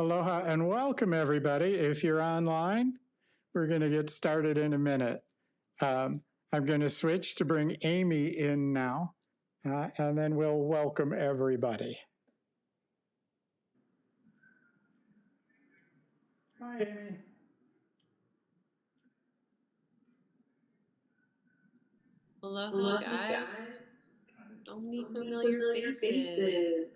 Aloha and welcome, everybody. If you're online, we're going to get started in a minute. I'm going to switch to bring Amy in now, and then we'll welcome everybody. Hi, Amy. Hello, guys. So many familiar faces.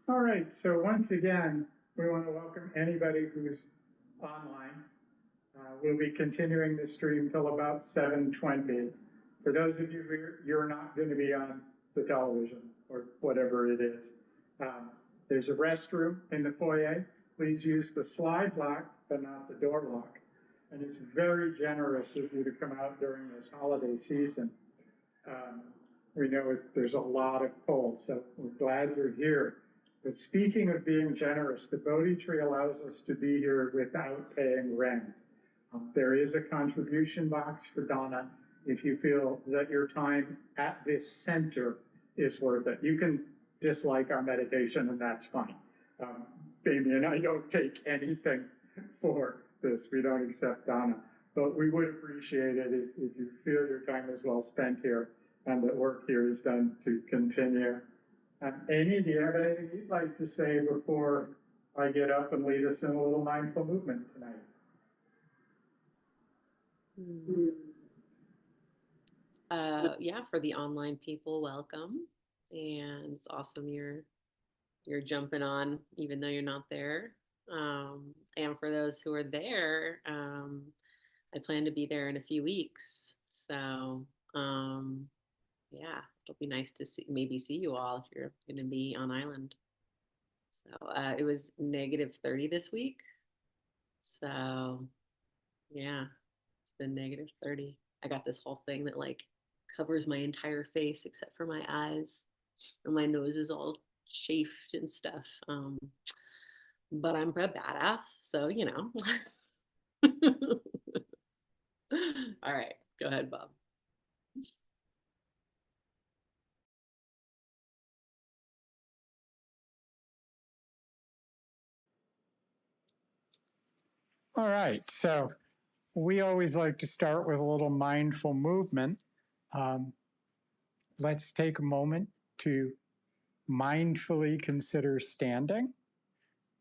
All right, so once again, we want to welcome anybody who's online. We'll be continuing the stream till about 7:20. For those of you who you're not going to be on the television or whatever it is, there's a restroom in the foyer. Please use the slide lock, but not the door lock. And it's very generous of you to come out during this holiday season. We know there's a lot of pull, so we're glad you're here. But speaking of being generous, the Bodhi tree allows us to be here without paying rent. There is a contribution box for Donna if you feel that your time at this center is worth it. You can dislike our meditation, and that's fine. Amy and I don't take anything for this. We don't accept Donna. But we would appreciate it if you feel your time is well spent here and that work here is done to continue. Amy, do you have anything you'd like to say before I get up and lead us in a little mindful movement tonight? Yeah, for the online people, welcome. And it's awesome you're jumping on even though you're not there. And for those who are there, I plan to be there in a few weeks. So yeah, it'll be nice to maybe see you all if you're going to be on island. So it was -30 this week. So yeah, it's been -30. I got this whole thing that like covers my entire face except for my eyes, and my nose is all chafed and stuff. But I'm a badass, so you know. All right, go ahead, Bob. All right, so we always like to start with a little mindful movement. Let's take a moment to mindfully consider standing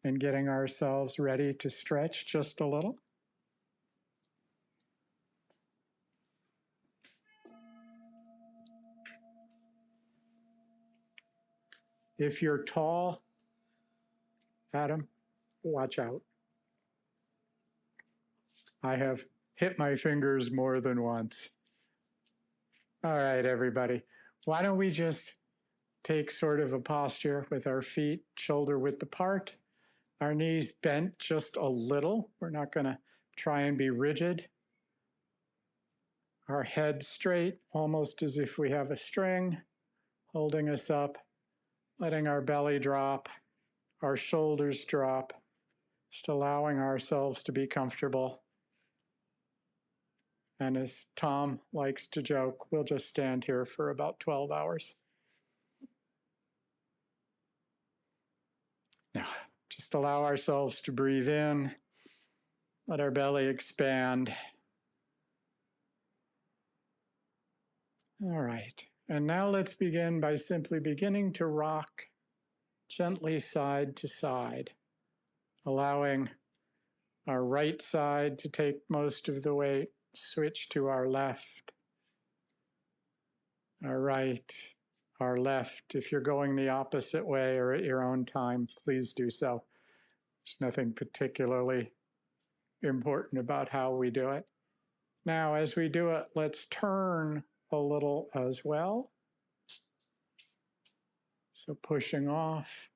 and getting ourselves ready to stretch just a little. If you're tall, Adam, watch out. I have hit my fingers more than once. All right, everybody. Why don't we just take sort of a posture with our feet shoulder width apart, our knees bent just a little. We're not going to try and be rigid. Our head straight, almost as if we have a string holding us up, letting our belly drop, our shoulders drop, just allowing ourselves to be comfortable. And as Tom likes to joke, we'll just stand here for about 12 hours. Now, just allow ourselves to breathe in, let our belly expand. All right, and now let's begin by simply beginning to rock gently side to side, allowing our right side to take most of the weight, switch to our left, our right, our left. If you're going the opposite way or at your own time, please do so. There's nothing particularly important about how we do it. Now, as we do it, let's turn a little as well. So pushing off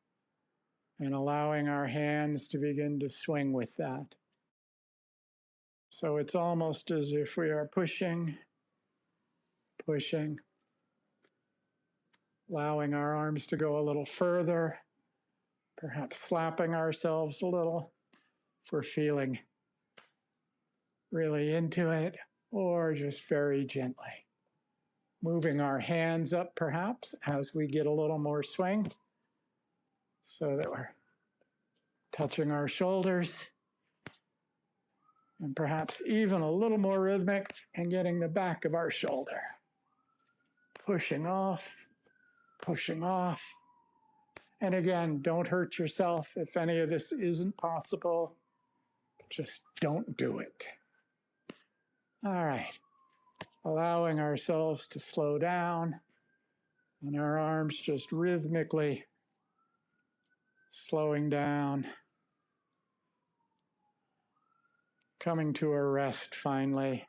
and allowing our hands to begin to swing with that. So it's almost as if we are pushing, allowing our arms to go a little further, perhaps slapping ourselves a little if we're feeling really into it, or just very gently. moving our hands up perhaps as we get a little more swing so that we're touching our shoulders and perhaps even a little more rhythmic and getting the back of our shoulder. Pushing off, pushing off. And again, don't hurt yourself. If any of this isn't possible, just don't do it. All right. Allowing ourselves to slow down and our arms just rhythmically slowing down. Coming to a rest finally.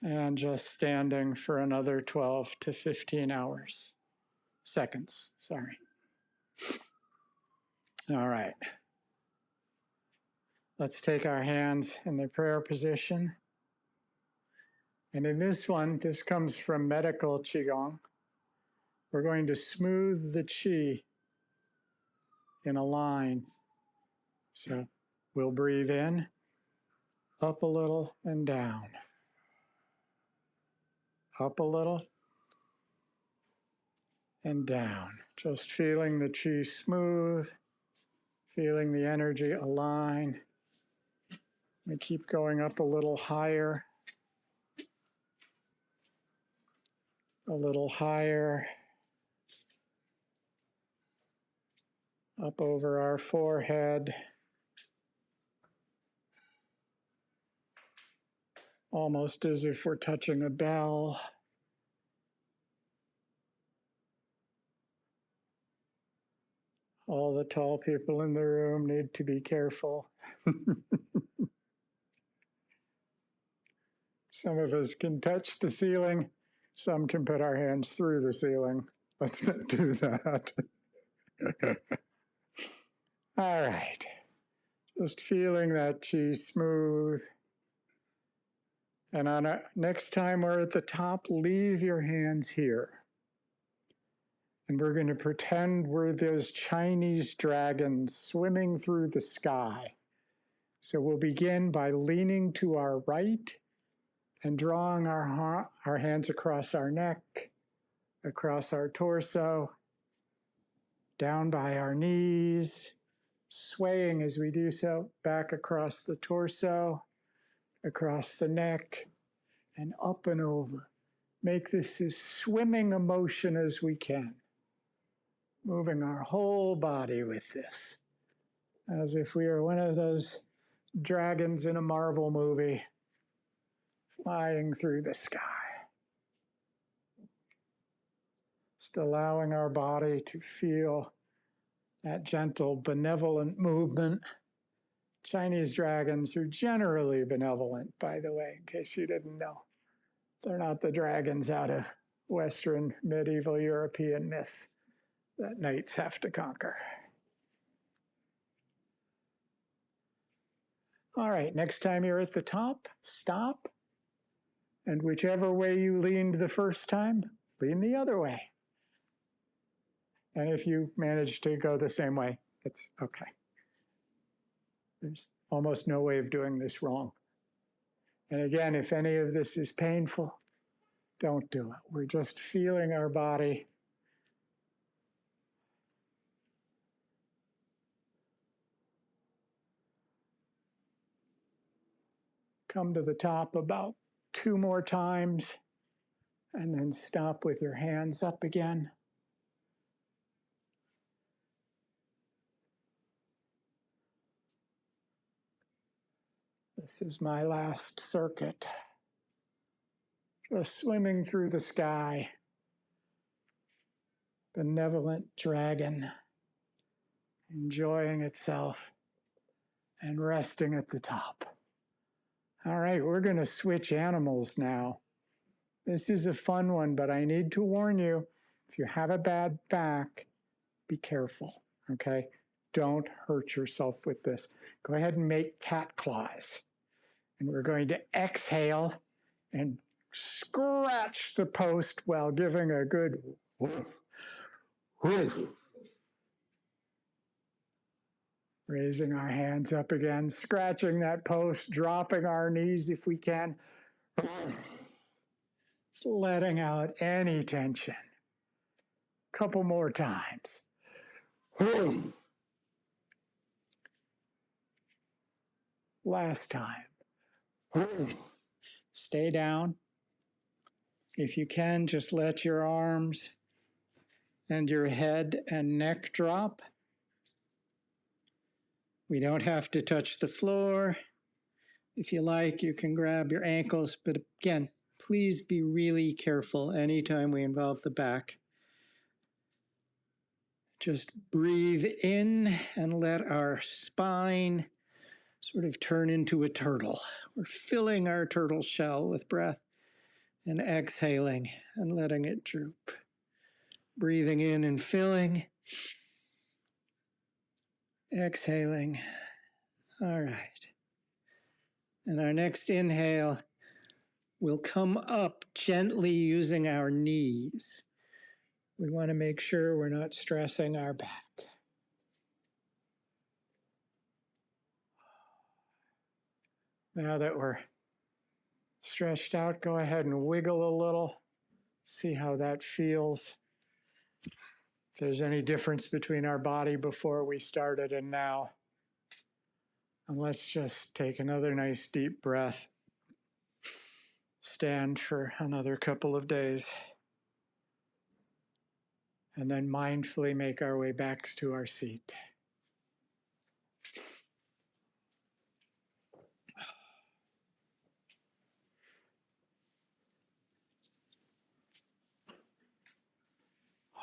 And just standing for another 12 to 15 seconds, sorry. All right. Let's take our hands in the prayer position. And in this one, this comes from medical Qigong. We're going to smooth the Qi in a line. So we'll breathe in, up a little and down. Up a little and down. Just feeling the Qi smooth, feeling the energy align. We keep going up a little higher. A little higher. Up over our forehead. Almost as if we're touching a bell. All the tall people in the room need to be careful. Some of us can touch the ceiling. Some can put our hands through the ceiling. Let's not do that. All right. Just feeling that Qi smooth. And on our next time we're at the top, leave your hands here. And we're going to pretend we're those Chinese dragons swimming through the sky. So we'll begin by leaning to our right and drawing our hands across our neck, across our torso, down by our knees, swaying as we do so, back across the torso, across the neck, and up and over. Make this as swimming a motion as we can. Moving our whole body with this, as if we are one of those dragons in a Marvel movie, flying through the sky. Just allowing our body to feel that gentle, benevolent movement. Chinese dragons are generally benevolent, by the way, in case you didn't know. They're not the dragons out of Western medieval European myths that knights have to conquer. All right, next time you're at the top, stop. And whichever way you leaned the first time, lean the other way. And if you manage to go the same way, it's okay. There's almost no way of doing this wrong. And again, if any of this is painful, don't do it. We're just feeling our body. Come to the top about 2 more times, and then stop with your hands up again. This is my last circuit. Just swimming through the sky. Benevolent dragon, enjoying itself and resting at the top. All right, we're going to switch animals now. This is a fun one, but I need to warn you, if you have a bad back, be careful, okay? Don't hurt yourself with this. Go ahead and make cat claws. And we're going to exhale and scratch the post while giving a good raising our hands up again, scratching that post, dropping our knees if we can. Just letting out any tension. Couple more times. Last time. Stay down. If you can, just let your arms and your head and neck drop. We don't have to touch the floor. If you like, you can grab your ankles, but again, please be really careful anytime we involve the back. Just breathe in and let our spine sort of turn into a turtle. We're filling our turtle shell with breath and exhaling and letting it droop. Breathing in and filling. Exhaling. All right. And our next inhale will come up gently using our knees. We want to make sure we're not stressing our back. Now that we're stretched out, go ahead and wiggle a little. See how that feels. If there's any difference between our body before we started and now. And let's just take another nice deep breath. Stand for another couple of days. And then mindfully make our way back to our seat.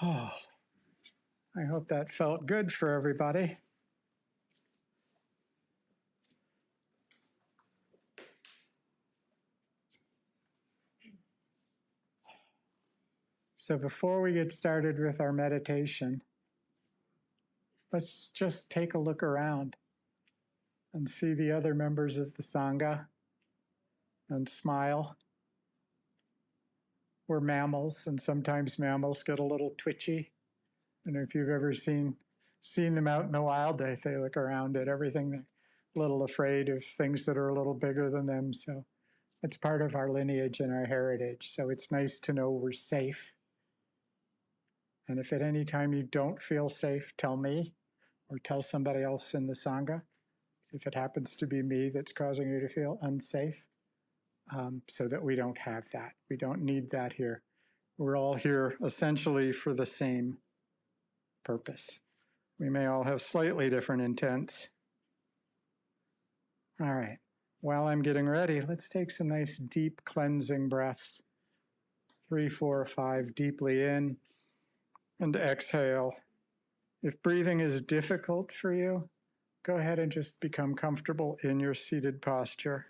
Oh, I hope that felt good for everybody. So before we get started with our meditation, let's just take a look around and see the other members of the Sangha and smile. We're mammals, and sometimes mammals get a little twitchy. And if you've ever seen them out in the wild, they look around at everything. They're a little afraid of things that are a little bigger than them. So it's part of our lineage and our heritage. So it's nice to know we're safe. And if at any time you don't feel safe, tell me or tell somebody else in the Sangha, if it happens to be me that's causing you to feel unsafe, so that we don't have that. We don't need that here. We're all here essentially for the same purpose. We may all have slightly different intents. All right. While I'm getting ready, let's take some nice deep cleansing breaths. 3, 4, 5, deeply in and exhale. If breathing is difficult for you, go ahead and just become comfortable in your seated posture.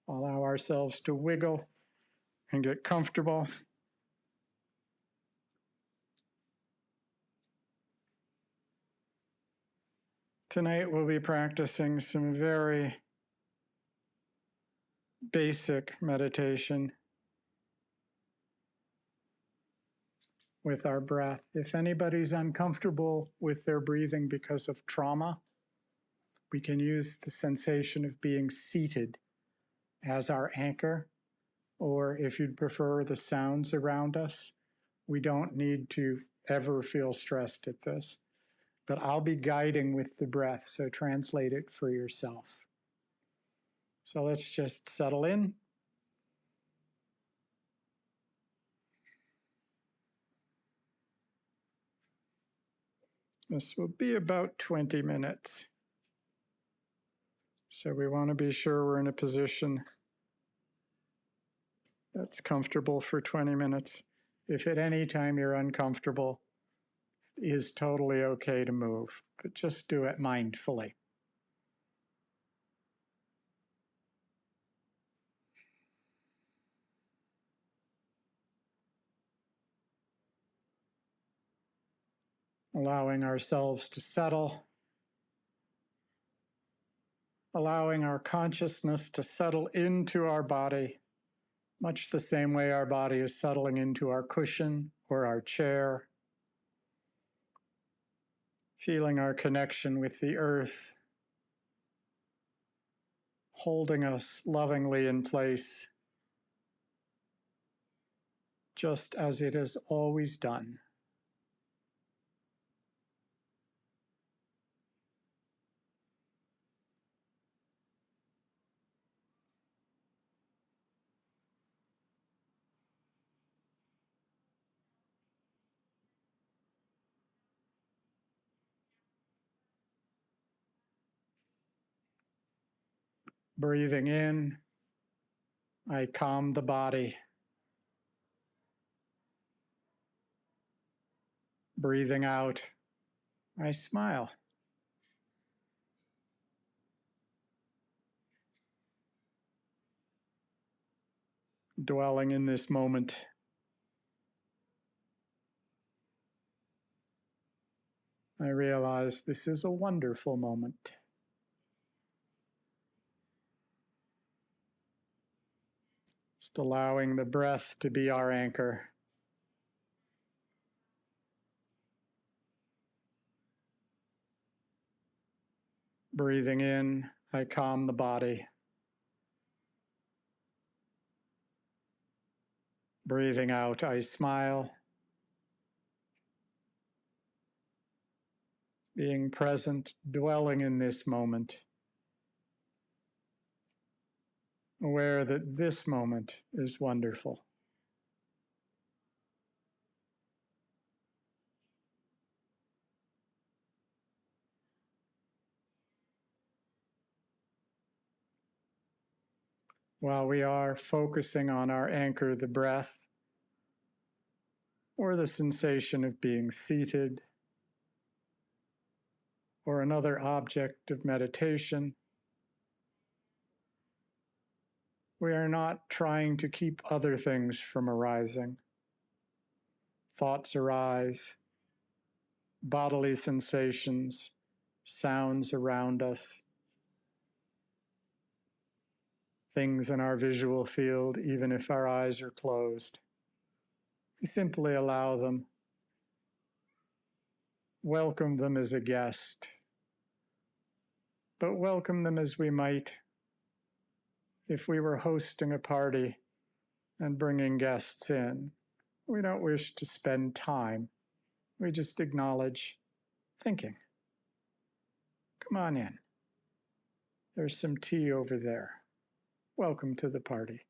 Allow ourselves to wiggle and get comfortable. Tonight we'll be practicing some very basic meditation with our breath. If anybody's uncomfortable with their breathing because of trauma, we can use the sensation of being seated as our anchor, or if you'd prefer the sounds around us, we don't need to ever feel stressed at this. But I'll be guiding with the breath, so translate it for yourself. So let's just settle in. This will be about 20 minutes. So we want to be sure we're in a position that's comfortable for 20 minutes. If at any time you're uncomfortable, it is totally okay to move, but just do it mindfully. Allowing ourselves to settle. Allowing our consciousness to settle into our body, much the same way our body is settling into our cushion or our chair. feeling our connection with the earth, holding us lovingly in place, just as it has always done. Breathing in, I calm the body. Breathing out, I smile. Dwelling in this moment, I realize this is a wonderful moment. Just allowing the breath to be our anchor. Breathing in, I calm the body. Breathing out, I smile. Being present, dwelling in this moment. Aware that this moment is wonderful. While we are focusing on our anchor, the breath, or the sensation of being seated, or another object of meditation, we are not trying to keep other things from arising. Thoughts arise, bodily sensations, sounds around us, things in our visual field, even if our eyes are closed. We simply allow them, welcome them as a guest, but welcome them as we might if we were hosting a party and bringing guests in. We don't wish to spend time. We just acknowledge thinking. Come on in. There's some tea over there. Welcome to the party.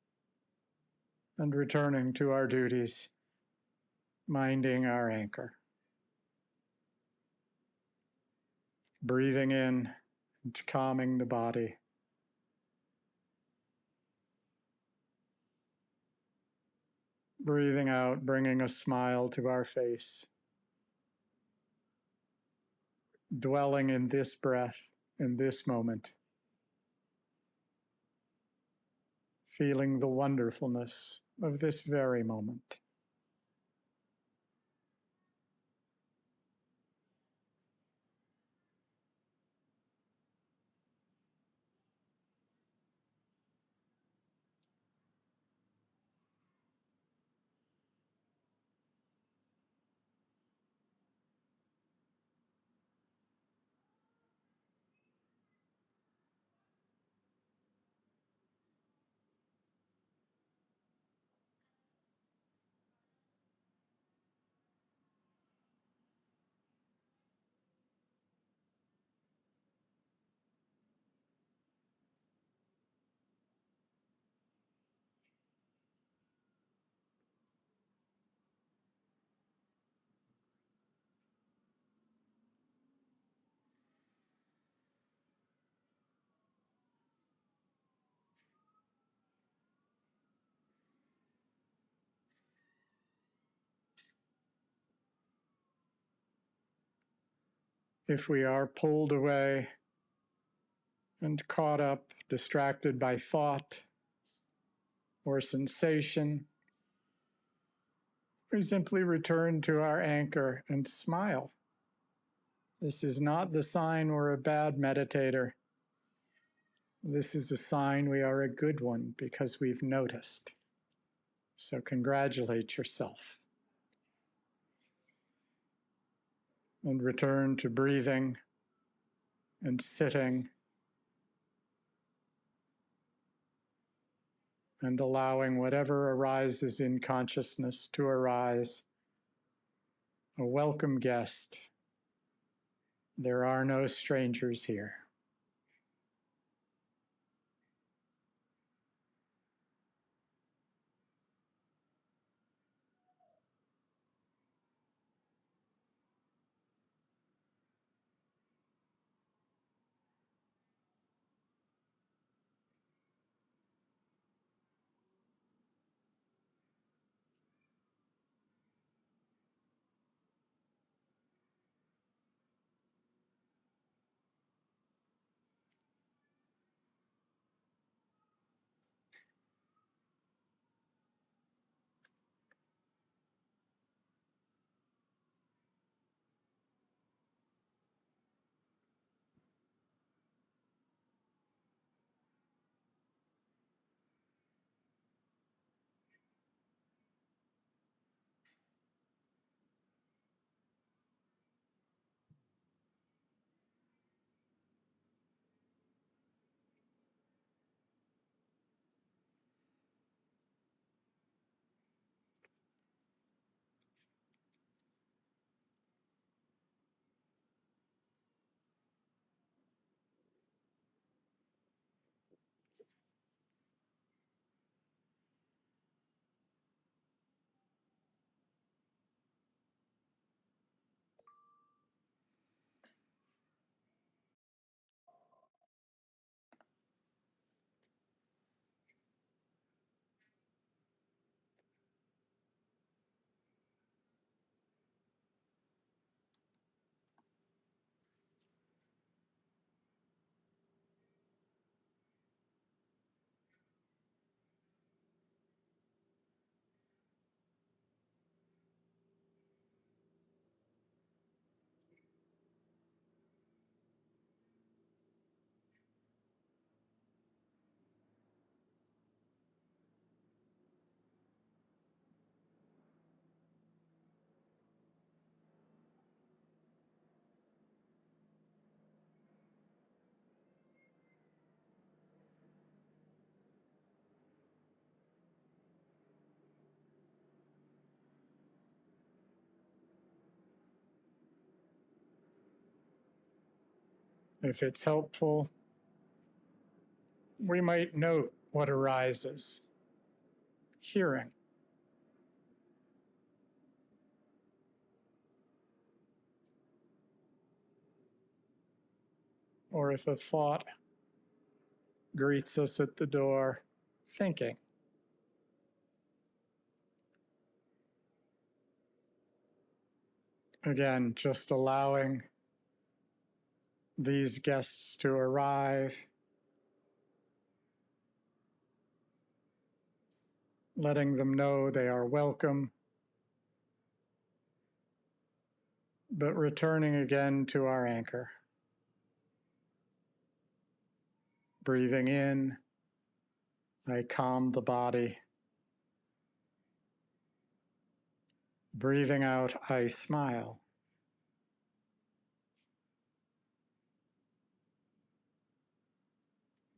And returning to our duties, minding our anchor. Breathing in and calming the body. Breathing out, bringing a smile to our face. Dwelling in this breath, in this moment. Feeling the wonderfulness of this very moment. If we are pulled away and caught up, distracted by thought or sensation, we simply return to our anchor and smile. This is not the sign we're a bad meditator. This is a sign we are a good one because we've noticed. So congratulate yourself. and return to breathing and sitting and allowing whatever arises in consciousness to arise. A welcome guest. There are no strangers here. If it's helpful, we might note what arises. Hearing. Or if a thought greets us at the door, thinking. Again, just allowing these guests to arrive, letting them know they are welcome, but returning again to our anchor. Breathing in, I calm the body. Breathing out, I smile.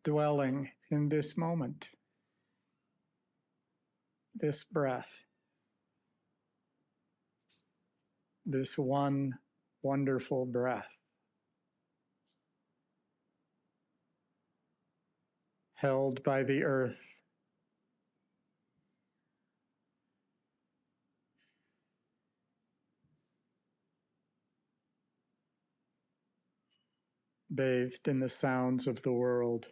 Dwelling in this moment, this breath, this one wonderful breath, held by the earth, bathed in the sounds of the world,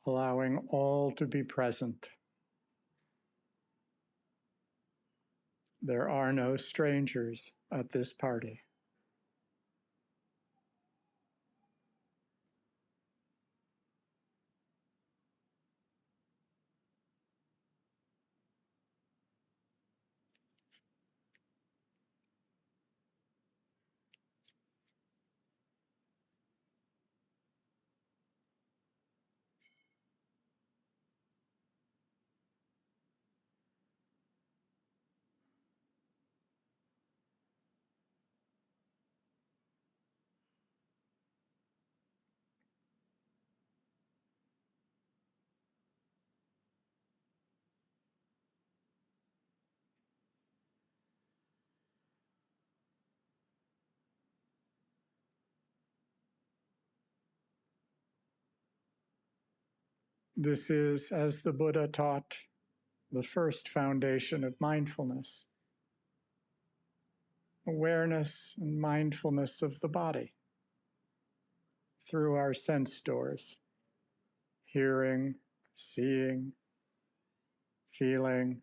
allowing all to be present. There are no strangers at this party. This is, as the Buddha taught, the first foundation of mindfulness. Awareness and mindfulness of the body through our sense doors, hearing, seeing, feeling,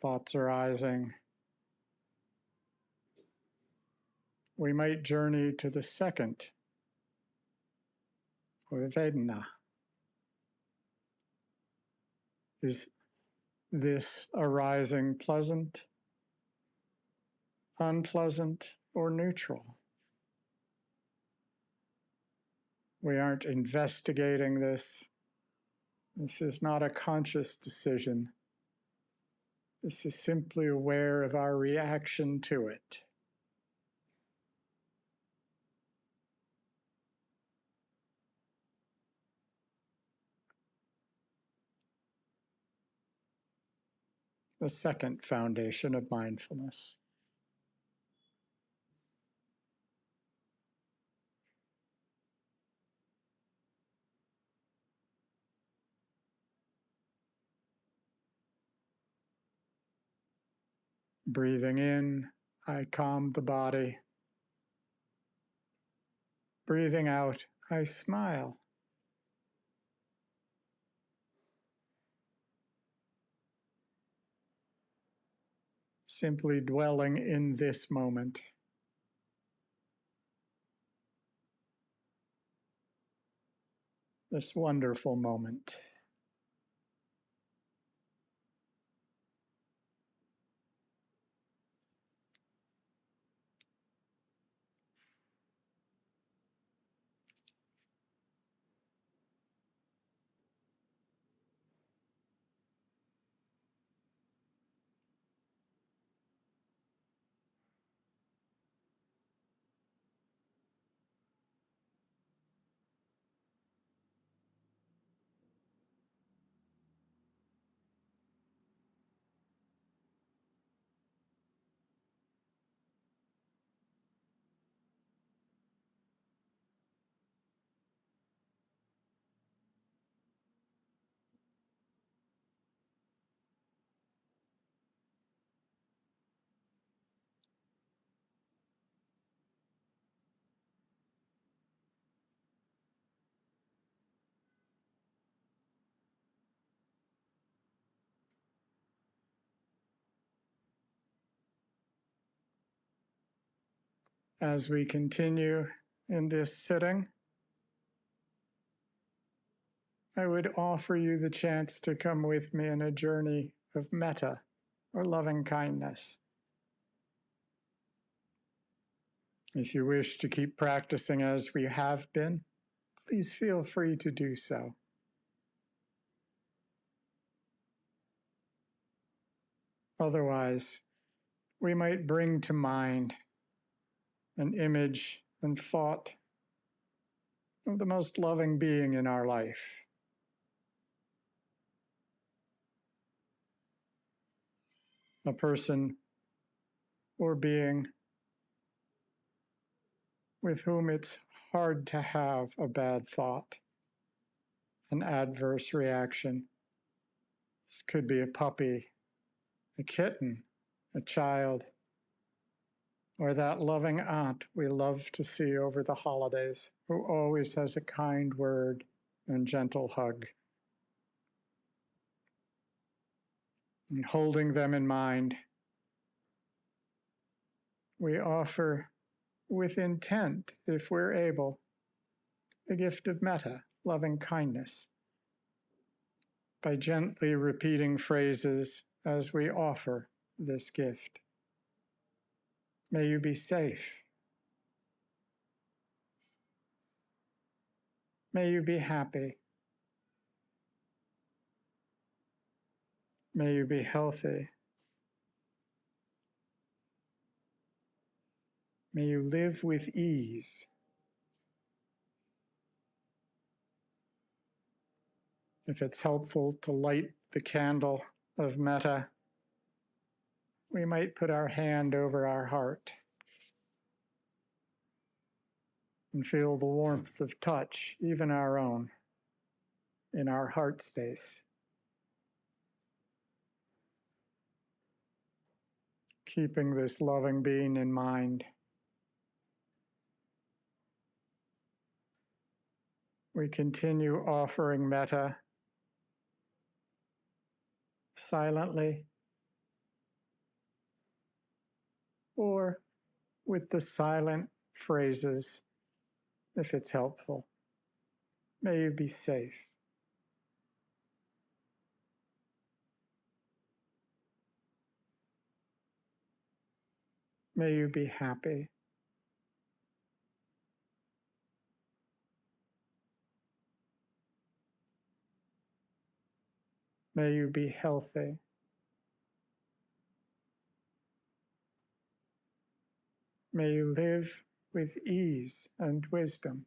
thoughts arising. We might journey to the second, or Vedana. Is this arising pleasant, unpleasant, or neutral? We aren't investigating this. This is not a conscious decision. This is simply aware of our reaction to it. The second foundation of mindfulness. Breathing in, I calm the body. Breathing out, I smile. Simply dwelling in this moment. This wonderful moment. As we continue in this sitting, I would offer you the chance to come with me in a journey of metta, or loving kindness. If you wish to keep practicing as we have been, please feel free to do so. Otherwise, we might bring to mind an image and thought of the most loving being in our life. A person or being with whom it's hard to have a bad thought, an adverse reaction. This could be a puppy, a kitten, a child, or that loving aunt we love to see over the holidays, who always has a kind word and gentle hug. And holding them in mind, we offer with intent, if we're able, the gift of metta, loving kindness, by gently repeating phrases as we offer this gift. May you be safe. May you be happy. May you be healthy. May you live with ease. If it's helpful to light the candle of metta, we might put our hand over our heart and feel the warmth of touch, even our own, in our heart space. Keeping this loving being in mind, we continue offering metta silently or with the silent phrases, if it's helpful. May you be safe. May you be happy. May you be healthy. May you live with ease and wisdom.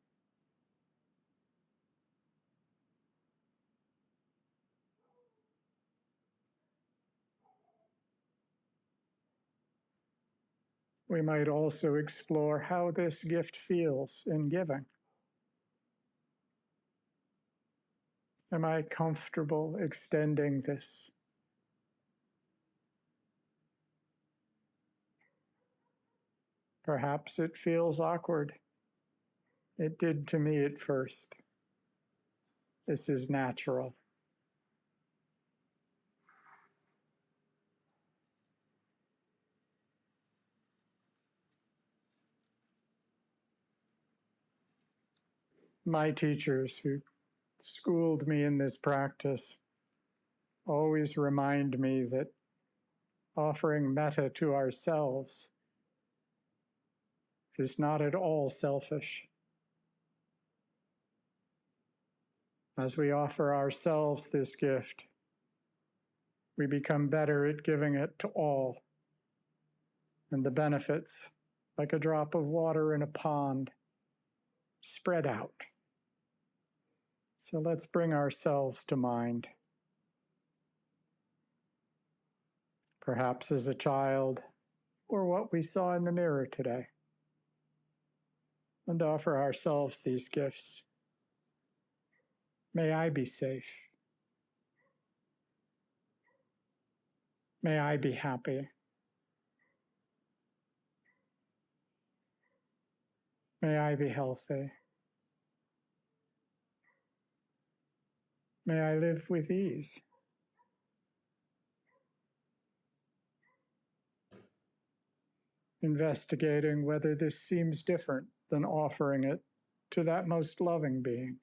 We might also explore how this gift feels in giving. Am I comfortable extending this? Perhaps it feels awkward. It did to me at first. This is natural. My teachers who schooled me in this practice always remind me that offering metta to ourselves is not at all selfish. As we offer ourselves this gift, we become better at giving it to all, and the benefits, like a drop of water in a pond, spread out. So let's bring ourselves to mind. Perhaps as a child, or what we saw in the mirror today, and offer ourselves these gifts. May I be safe. May I be happy. May I be healthy. May I live with ease. Investigating whether this seems different than offering it to that most loving being.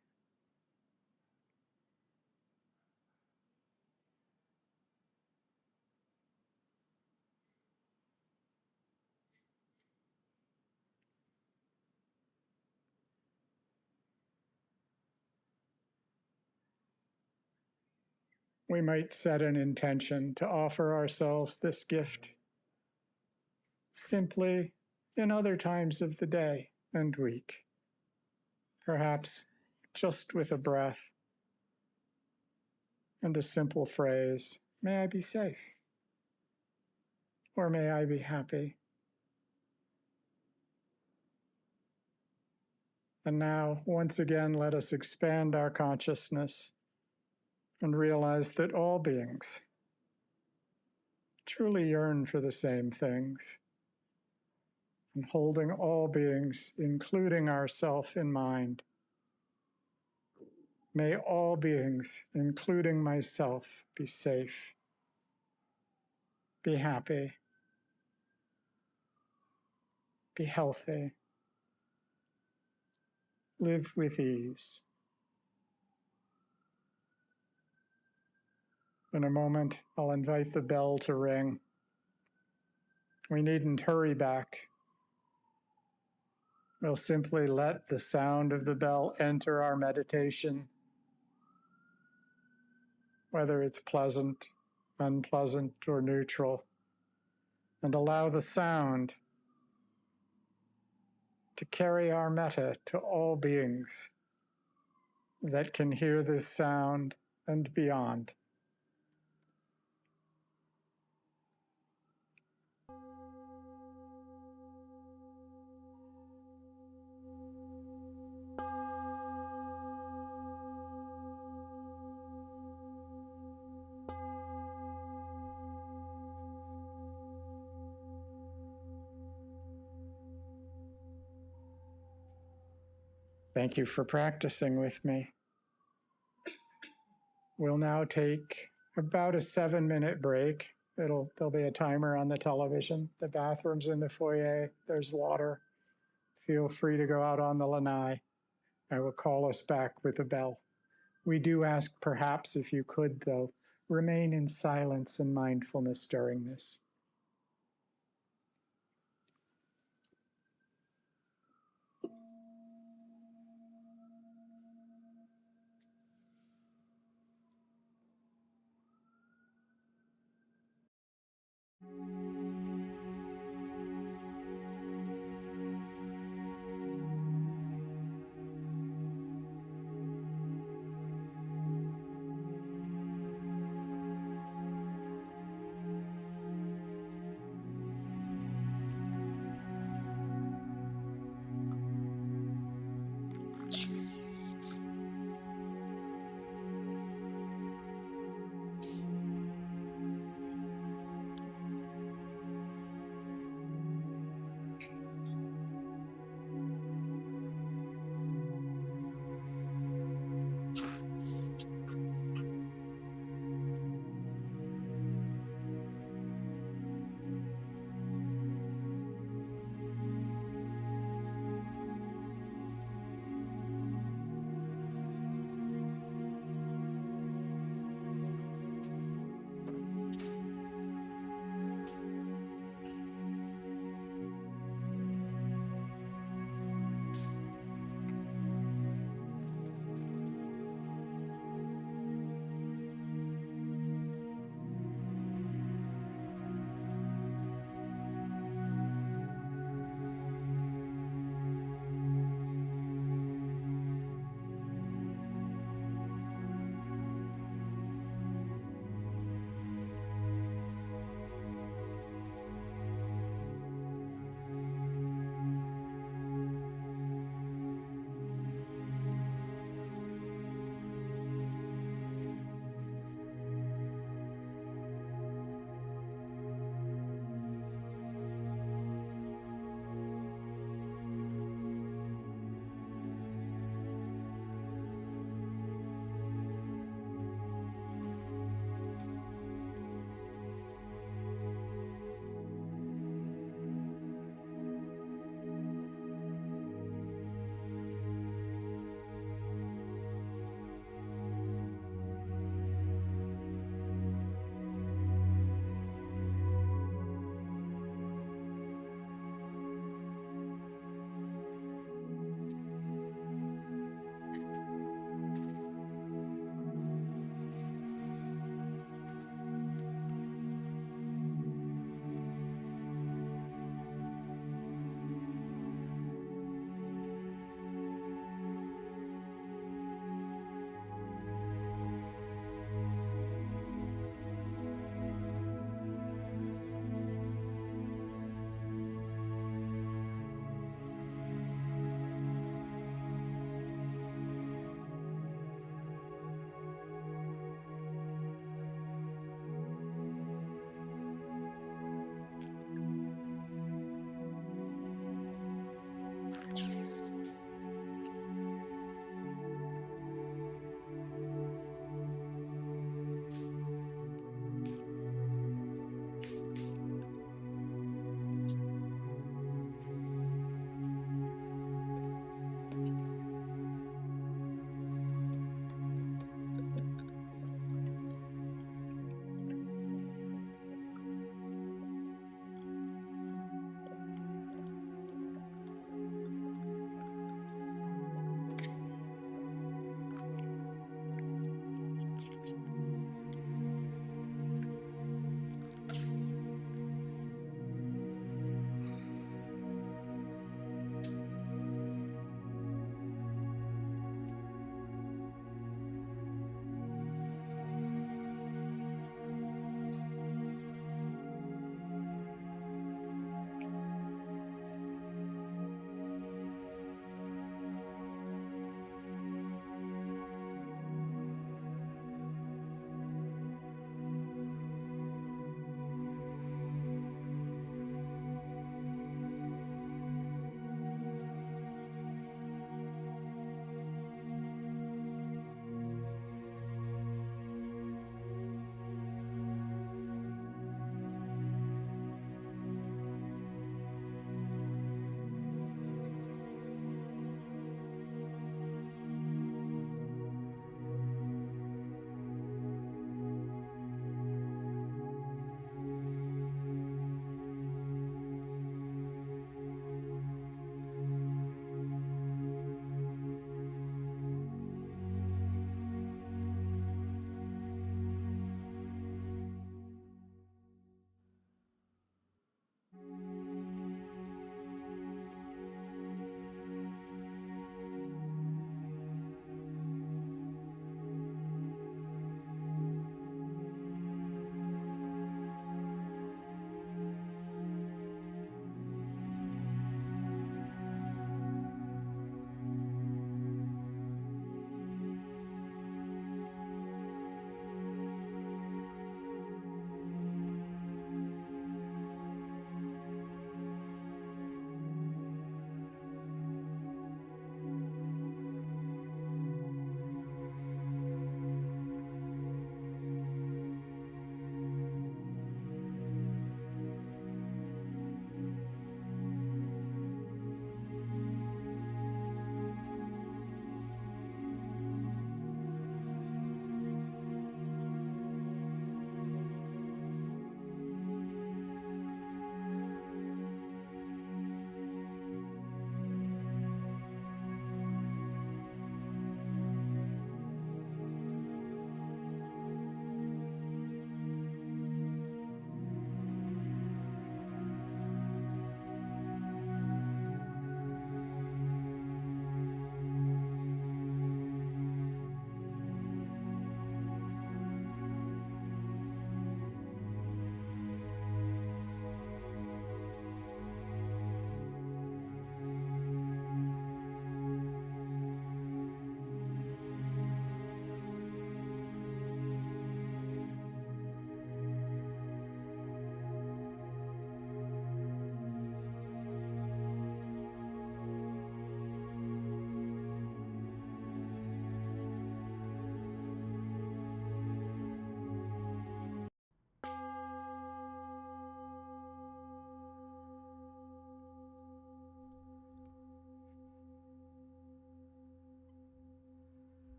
We might set an intention to offer ourselves this gift simply in other times of the day and week. Perhaps just with a breath and a simple phrase, may I be safe, or may I be happy. And now, once again, let us expand our consciousness and realize that all beings truly yearn for the same things. And holding all beings, including ourself, in mind, may all beings, including myself, be safe, be happy, be healthy, live with ease. In a moment, I'll invite the bell to ring. We needn't hurry back. We'll simply let the sound of the bell enter our meditation, whether it's pleasant, unpleasant, or neutral, and allow the sound to carry our metta to all beings that can hear this sound and beyond. Thank you for practicing with me. We'll now take about a 7-minute break. There'll be a timer on the television. The bathroom's in the foyer. There's water. Feel free to go out on the lanai. I will call us back with a bell. We do ask, perhaps, if you could, though, remain in silence and mindfulness during this.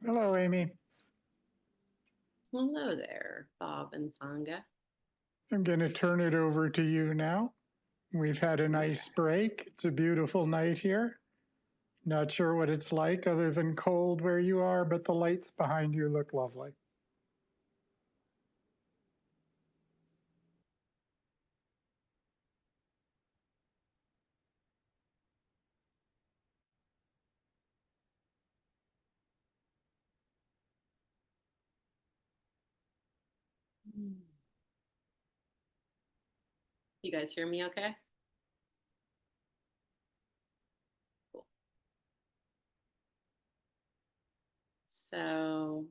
Hello, Amy. Hello there, Bob and Sangha. I'm going to turn it over to you now. We've had a nice break. It's a beautiful night here. Not sure what it's like other than cold where you are, but the lights behind you look lovely. You guys hear me okay? Cool. So,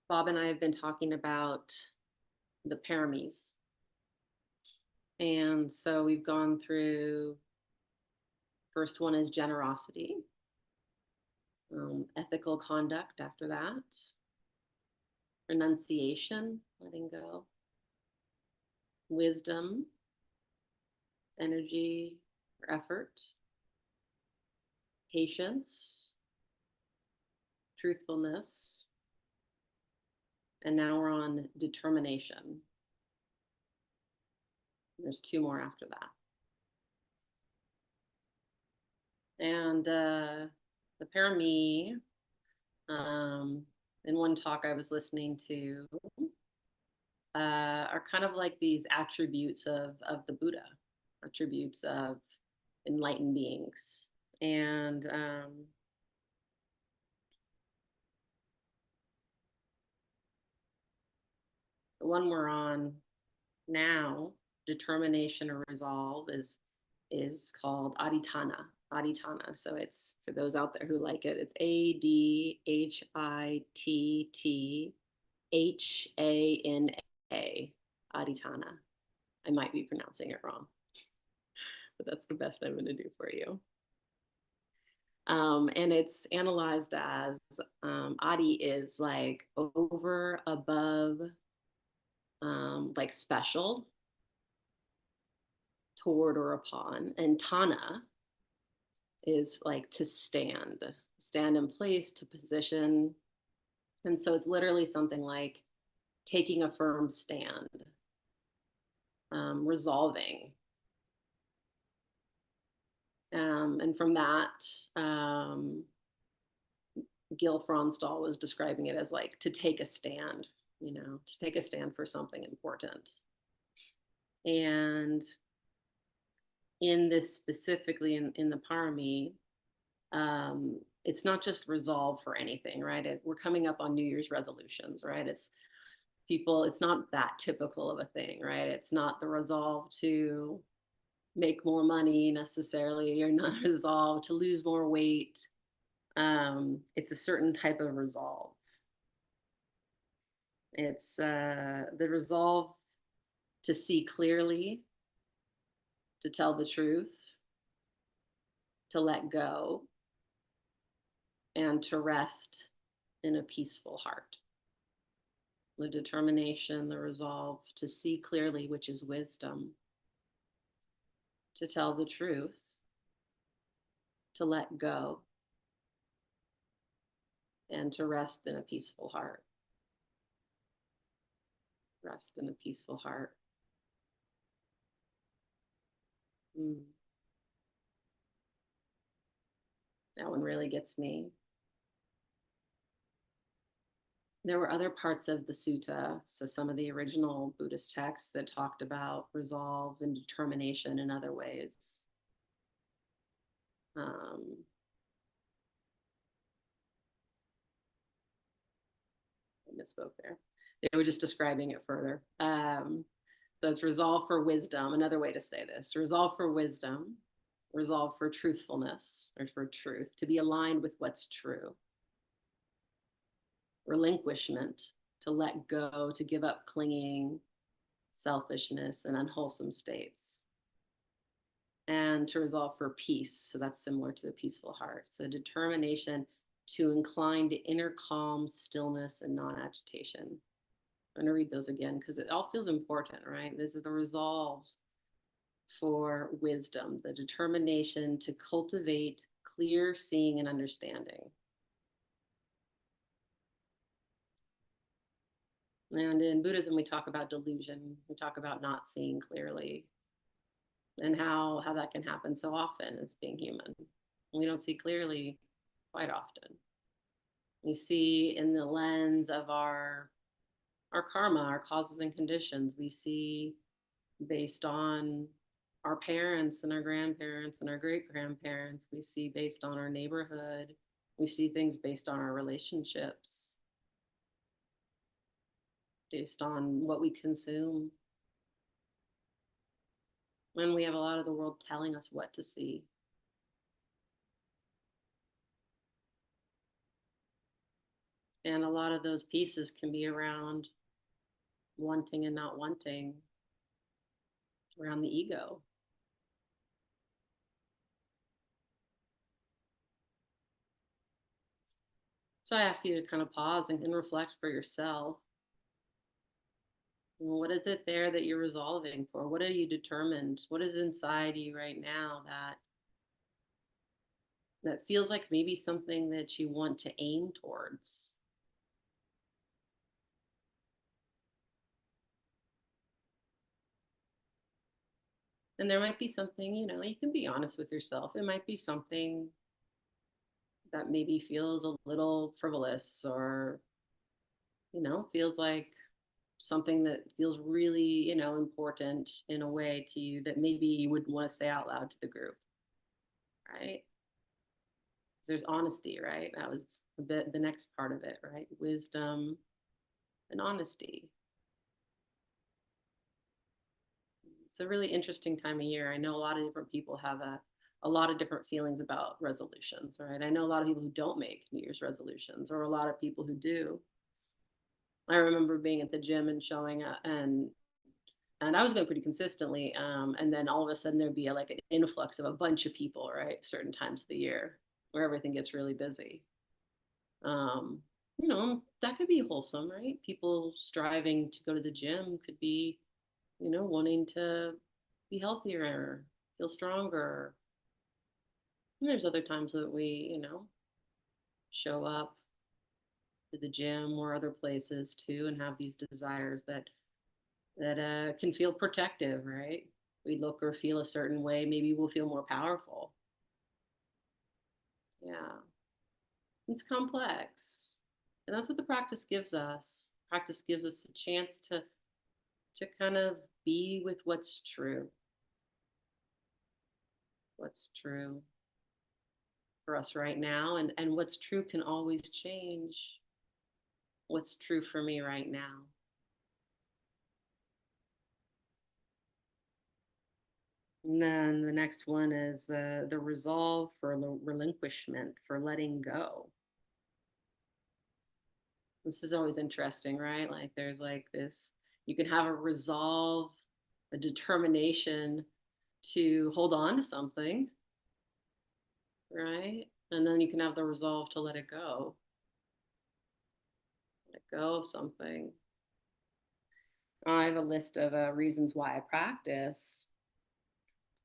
Bob and I have been talking about the paramis. And so we've gone through, first one is generosity, ethical conduct after that, renunciation, letting go, wisdom, energy or effort, patience, truthfulness, and now we're on determination. There's two more after that. And the parami, in one talk I was listening to, are kind of like these attributes of the Buddha, attributes of enlightened beings. And the one we're on now, determination or resolve, is called adhitthana. Adhitthana. So it's, for those out there who like it, it's ADHITTHANA. Adhitthana. I might be pronouncing it wrong, but that's the best I'm going to do for you. And it's analyzed as Adi is like over, above, like special, toward or upon. And Tana is like to stand in place, to position. And so it's literally something like taking a firm stand, resolving. And from that, Gil Fronsdal was describing it as like to take a stand, to take a stand for something important. And in this specifically in the parami, it's not just resolve for anything, right? We're coming up on New Year's resolutions, right? It's not that typical of a thing, right? It's not the resolve to make more money necessarily, or not resolve to lose more weight. It's a certain type of resolve. It's the resolve to see clearly, to tell the truth, to let go, and to rest in a peaceful heart. The determination, the resolve to see clearly, which is wisdom, to tell the truth, to let go, and to rest in a peaceful heart. Rest in a peaceful heart. That one really gets me. There were other parts of the sutta, so some of the original Buddhist texts that talked about resolve and determination in other ways. I misspoke there. They were just describing it further. So it's resolve for wisdom, another way to say this. Resolve for wisdom, resolve for truthfulness, or for truth, to be aligned with what's true. Relinquishment, to let go, to give up clinging, selfishness, and unwholesome states. And to resolve for peace, so that's similar to the peaceful heart. So determination to incline to inner calm, stillness, and non-agitation. I'm going to read those again because it all feels important, right? These are the resolves for wisdom, the determination to cultivate clear seeing and understanding. And in Buddhism, we talk about delusion. We talk about not seeing clearly, and how that can happen so often as being human. We don't see clearly quite often. We see in the lens of our karma, our causes and conditions. We see based on our parents and our grandparents and our great grandparents. We see based on our neighborhood. We see things based on our relationships, based on what we consume. And we have a lot of the world telling us what to see. And a lot of those pieces can be around wanting and not wanting, around the ego. So I ask you to kind of pause and reflect for yourself. What is it there that you're resolving for? What are you determined? What is inside you right now that feels like maybe something that you want to aim towards? And there might be something, you can be honest with yourself. It might be something that maybe feels a little frivolous, or, feels like something that feels really, important in a way to you that maybe you wouldn't want to say out loud to the group, right? There's honesty, right? That was the next part of it, right? Wisdom and honesty. It's a really interesting time of year. I know a lot of different people have a lot of different feelings about resolutions, right? I know a lot of people who don't make New Year's resolutions, or a lot of people who do. I remember being at the gym and showing up, and I was going pretty consistently, and then all of a sudden there'd be like an influx of a bunch of people, right? Certain times of the year where everything gets really busy. That could be wholesome, right? People striving to go to the gym could be, wanting to be healthier, feel stronger. And there's other times that we, show up to the gym or other places too, and have these desires that can feel protective, right? We look or feel a certain way, maybe we'll feel more powerful. Yeah, it's complex, and that's what the practice gives us. Practice gives us a chance to kind of be with what's true. What's true for us right now, and what's true can always change. What's true for me right now. And then the next one is the resolve for the relinquishment, for letting go. This is always interesting, right? Like there's like this, you can have a resolve, a determination to hold on to something, right? And then you can have the resolve to let it go. Let go of something. I have a list of reasons why I practice.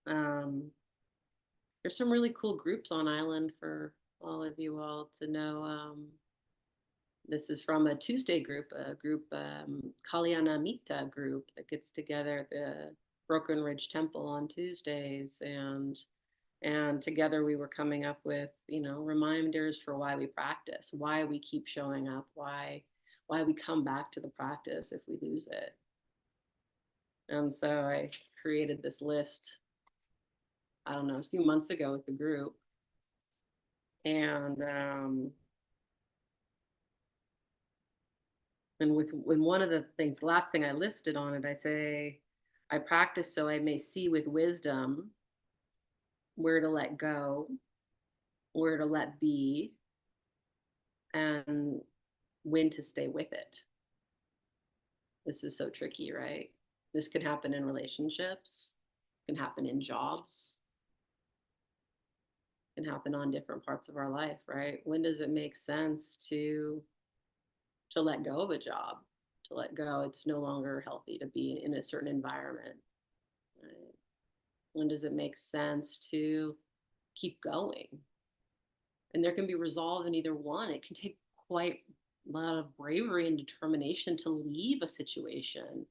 There's some really cool groups on island for all of you all to know. This is from a Tuesday group, Kalyana Mita group that gets together at the Broken Ridge Temple on Tuesdays, and together we were coming up with, reminders for why we practice, why we keep showing up, why we come back to the practice if we lose it. And so I created this list, I don't know, a few months ago with the group. And with one of the things, the last thing I listed on it, I say, I practice so I may see with wisdom where to let go, where to let be, and when to stay with it. This is so tricky, right? This could happen in relationships, can happen in jobs, can happen on different parts of our life, right? When does it make sense to let go of a job, to let go? It's no longer healthy to be in a certain environment, right? When does it make sense to keep going? And there can be resolve in either one. It can take quite a lot of bravery and determination to leave a situation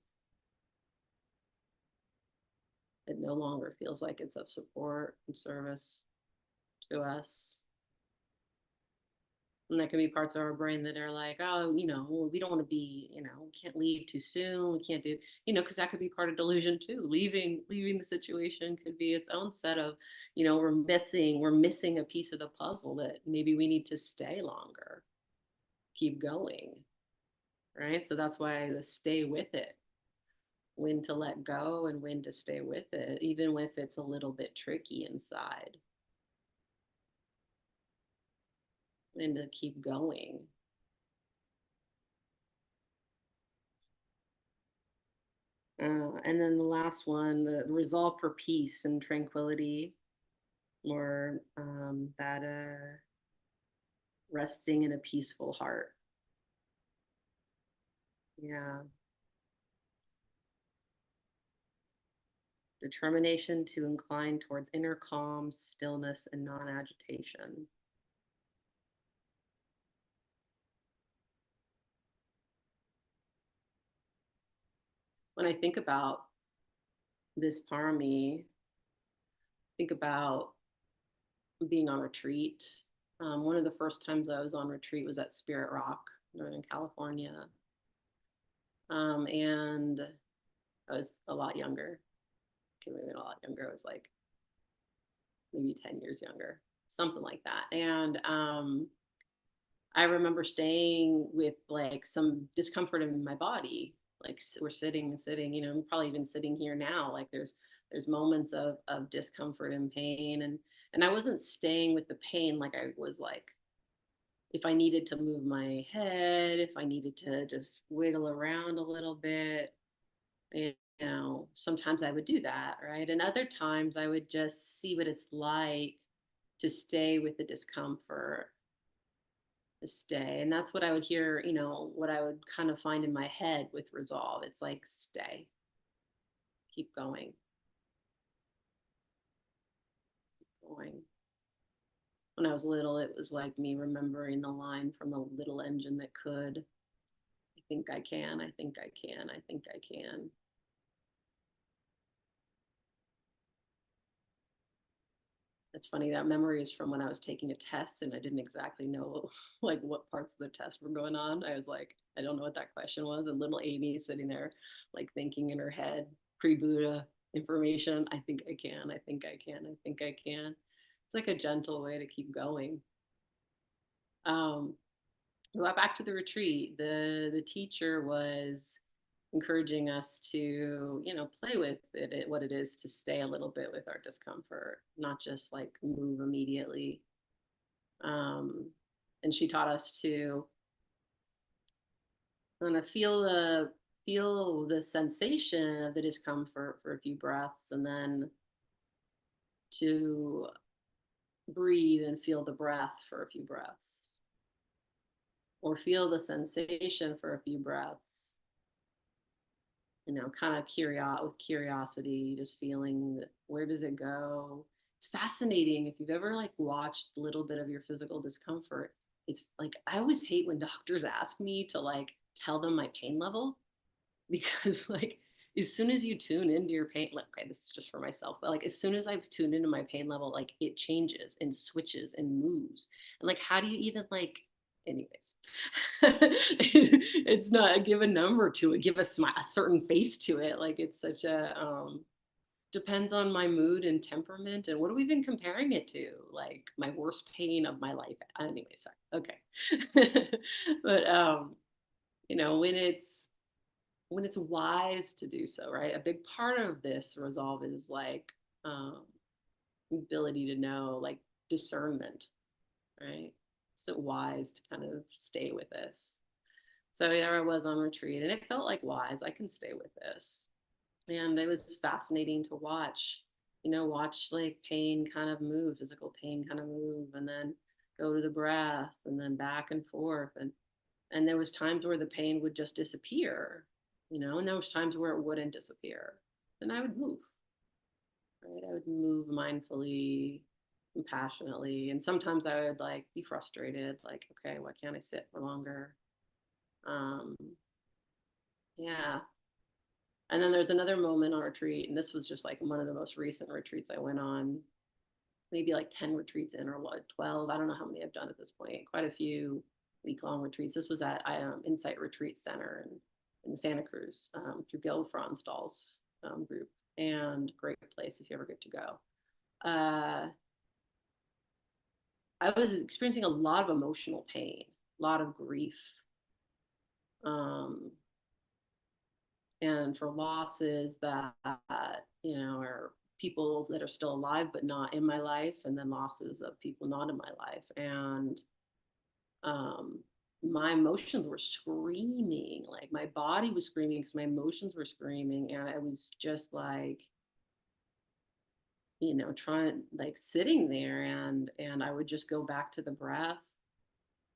that no longer feels like it's of support and service to us. And there can be parts of our brain that are like, oh, well, we don't want to be, we can't leave too soon. We can't do, because that could be part of delusion too. Leaving the situation could be its own set of, we're missing a piece of the puzzle that maybe we need to stay longer, keep going, right? So that's why the stay with it, when to let go and when to stay with it, even if it's a little bit tricky inside. And to keep going. And then the last one, the resolve for peace and tranquility, or that resting in a peaceful heart. Yeah. Determination to incline towards inner calm, stillness, and non-agitation. When I think about this parami, think about being on retreat. One of the first times I was on retreat was at Spirit Rock in California. And I was a lot younger. Okay, maybe a lot younger. I was like maybe 10 years younger, something like that. And I remember staying with like some discomfort in my body. Like we're sitting, I'm probably even sitting here now. Like there's moments of discomfort and pain. And I wasn't staying with the pain. Like I was like, if I needed to move my head, if I needed to just wiggle around a little bit, sometimes I would do that, right? And other times I would just see what it's like to stay with the discomfort, to stay. And that's what I would hear, what I would kind of find in my head with resolve. It's like, stay, keep going, keep going. When I was little, it was like me remembering the line from The Little Engine That Could. I think I can, I think I can, I think I can. It's funny, that memory is from when I was taking a test and I didn't exactly know like what parts of the test were going on. I was like, I don't know what that question was. And little Amy is sitting there like thinking in her head, pre-Buddha information. I think I can, I think I can, I think I can. It's like a gentle way to keep going. We went back to the retreat. The teacher was encouraging us to, play with what it is to stay a little bit with our discomfort, not just like move immediately. And she taught us to kind of feel the sensation of the discomfort for a few breaths, and then to breathe and feel the breath for a few breaths, or feel the sensation for a few breaths, kind of with curiosity, just feeling where does it go. It's fascinating. If you've ever like watched a little bit of your physical discomfort, it's like, I always hate when doctors ask me to like tell them my pain level, because like as soon as you tune into your pain, like, okay, this is just for myself, but like as soon as I've tuned into my pain level, like it changes and switches and moves. And like, how do you even like, anyways, it's not give a number to it, give a certain face to it. Like it's such a, depends on my mood and temperament. And what are we even comparing it to? Like my worst pain of my life. Anyway, sorry. Okay. But, when it's wise to do so, right? A big part of this resolve is like ability to know, like discernment, right? Is it wise to kind of stay with this? So there I was on retreat, and it felt like wise. I can stay with this, and it was fascinating to watch. Watch like pain kind of move, physical pain kind of move, and then go to the breath, and then back and forth, and there was times where the pain would just disappear, and there was times where it wouldn't disappear, and I would move. right? I would move mindfully, compassionately, and sometimes I would like be frustrated, like, okay, why can't I sit for longer? Um, yeah. And then there's another moment on retreat, and this was just like one of the most recent retreats I went on, maybe like 10 retreats in, or what, 12. I don't know how many I've done at this point. Quite a few week-long retreats. This was at Insight Retreat Center in Santa Cruz, through Gil Fronsdal's group, and great place if you ever get to go. I was experiencing a lot of emotional pain, a lot of grief, um, and for losses that, are people that are still alive but not in my life, and then losses of people not in my life. And um, my emotions were screaming, like my body was screaming because my emotions were screaming. And I was just like, trying, like sitting there, and I would just go back to the breath.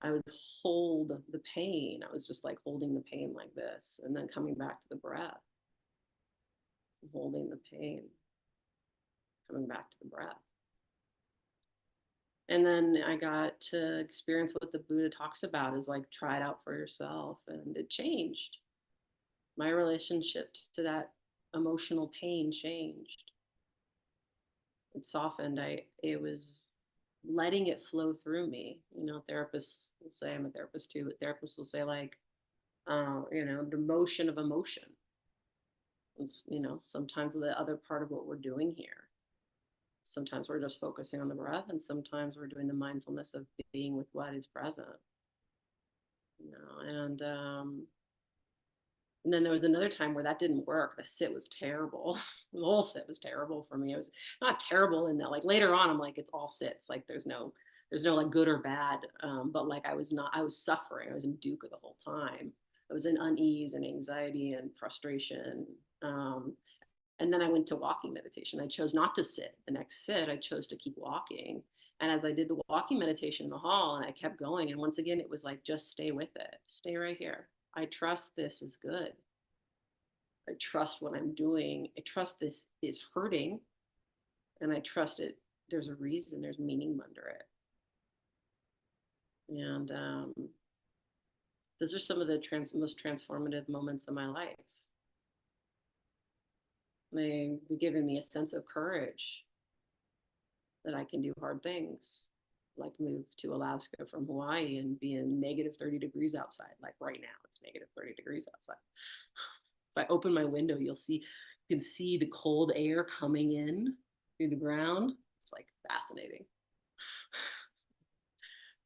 I would hold the pain. I was just like holding the pain like this, and then coming back to the breath, holding the pain, coming back to the breath. And then I got to experience what the Buddha talks about, is like, try it out for yourself. And it changed. My relationship to that emotional pain changed. It softened. It was letting it flow through me. Therapists will say, I'm a therapist too, but therapists will say, like, the motion of emotion. It's, sometimes the other part of what we're doing here. Sometimes we're just focusing on the breath, and sometimes we're doing the mindfulness of being with what is present. And then there was another time where that didn't work. The sit was terrible. The whole sit was terrible for me. It was not terrible in that, like, later on, I'm like, it's all sits. Like, there's no like good or bad. But like, I was suffering. I was in dukkha the whole time. I was in unease and anxiety and frustration. And then I went to walking meditation. I chose not to sit the next sit. I chose to keep walking. And as I did the walking meditation in the hall, and I kept going, and once again, it was like, just stay with it. Stay right here. I trust this is good. I trust what I'm doing. I trust this is hurting. And I trust it. There's a reason, there's meaning under it. And those are some of the most transformative moments of my life. They've given me a sense of courage that I can do hard things, like move to Alaska from Hawaii and be in negative 30 degrees outside. Like right now, it's negative 30 degrees outside. If I open my window, you can see the cold air coming in through the ground. It's like fascinating.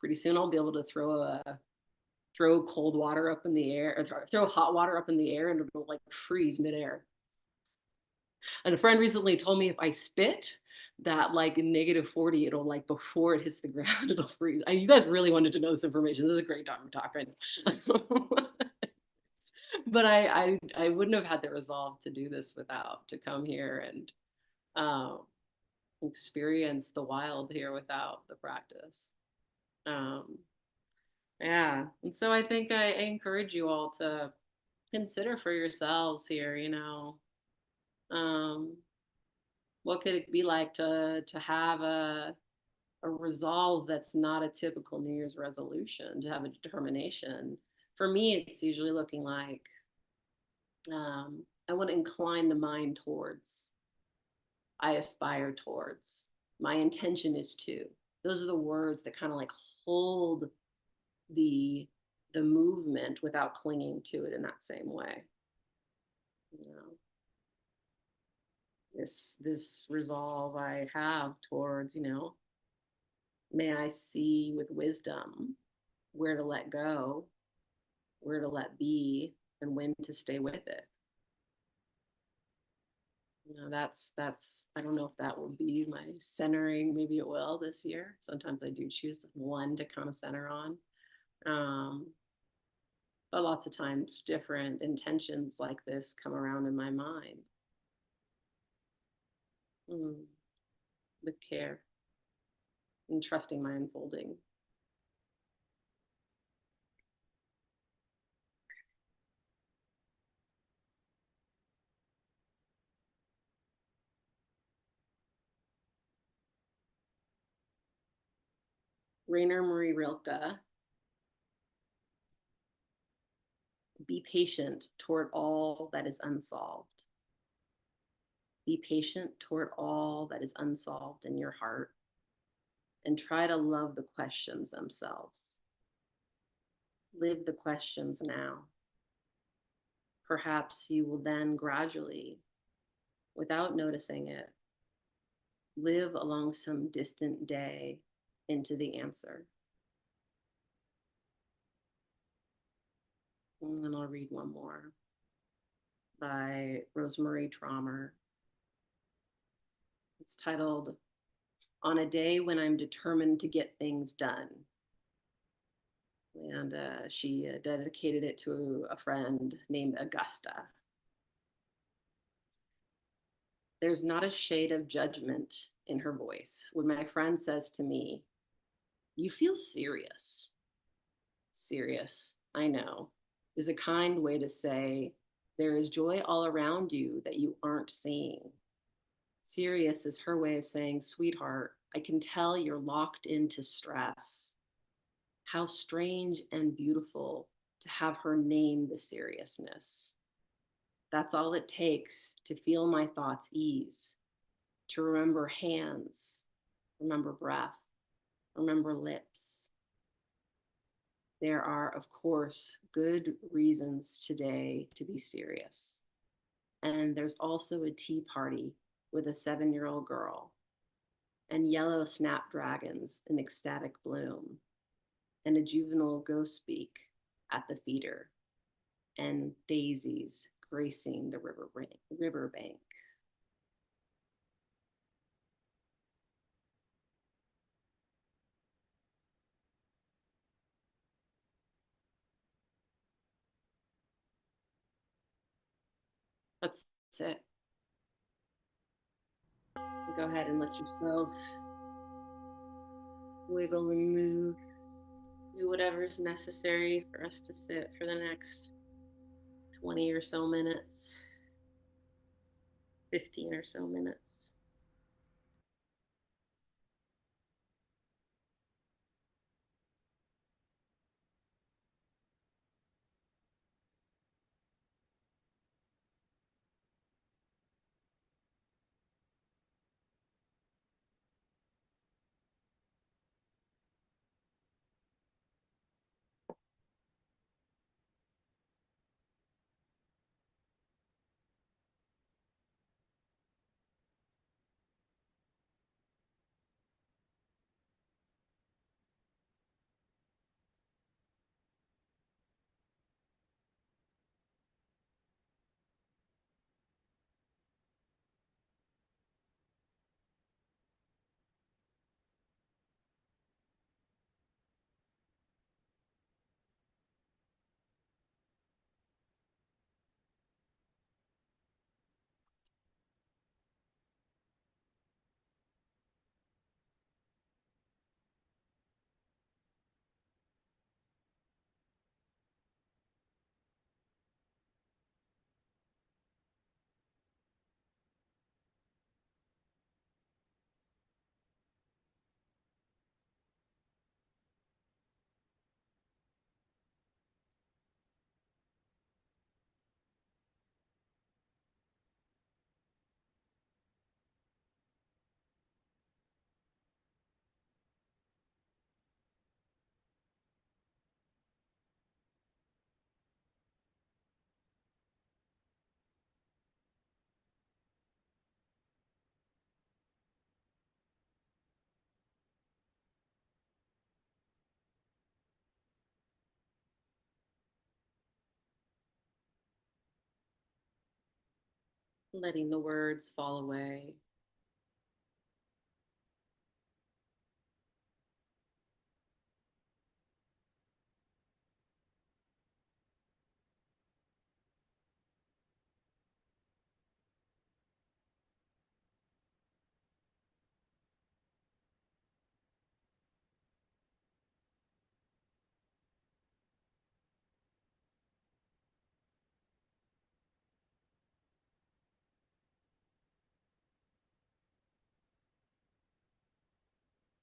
Pretty soon I'll be able to throw cold water up in the air, or throw hot water up in the air, and it'll like freeze midair. And a friend recently told me if I spit, that like in negative 40, it'll, like, before it hits the ground, it'll freeze. You guys really wanted to know this information. This is a great Dharma talk right now. But I wouldn't have had the resolve to do this to come here and experience the wild here without the practice. Yeah. And so I think I encourage you all to consider for yourselves here, what could it be like to have a resolve that's not a typical New Year's resolution, to have a determination. For me, it's usually looking like, I want to incline the mind towards, I aspire towards, my intention is to. Those are the words that kind of like hold the movement without clinging to it in that same way. This resolve I have towards, may I see with wisdom where to let go, where to let be, and when to stay with it. That's I don't know if that will be my centering. Maybe it will this year. Sometimes I do choose one to kind of center on. But lots of times different intentions like this come around in my mind. With care and trusting my unfolding. Rainer Marie Rilke, be patient toward all that is unsolved. Be patient toward all that is unsolved in your heart, and try to love the questions themselves. Live the questions now. Perhaps you will then gradually, without noticing it, live along some distant day into the answer. And then I'll read one more by Rosemarie Traumer. It's titled, On a Day When I'm Determined to Get Things Done. And she dedicated it to a friend named Augusta. There's not a shade of judgment in her voice when my friend says to me, "You feel serious." Serious, I know, is a kind way to say there is joy all around you that you aren't seeing. Serious is her way of saying, "Sweetheart, I can tell you're locked into stress." How strange and beautiful to have her name the seriousness. That's all it takes to feel my thoughts ease, to remember hands, remember breath, remember lips. There are, of course, good reasons today to be serious. And there's also a tea party with a 7-year-old girl, and yellow snapdragons in ecstatic bloom, and a juvenile grosbeak at the feeder, and daisies gracing the riverbank. That's it. Go ahead and let yourself wiggle and move. Do whatever is necessary for us to sit for the next 20 or so minutes, 15 or so minutes. Letting the words fall away.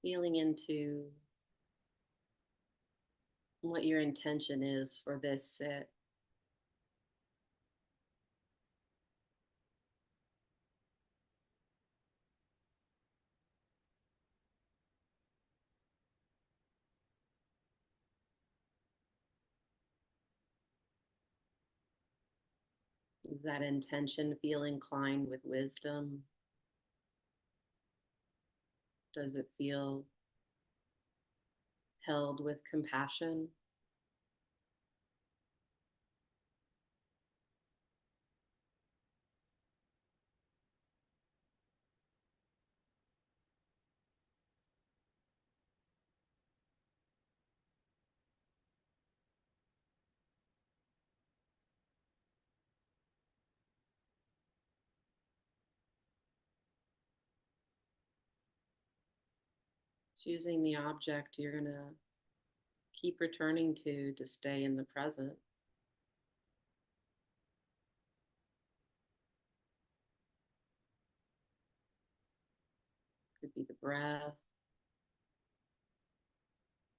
Feeling into what your intention is for this sit. Does that intention feel inclined with wisdom? Does it feel held with compassion? Choosing the object you're going to keep returning to stay in the present. Could be the breath,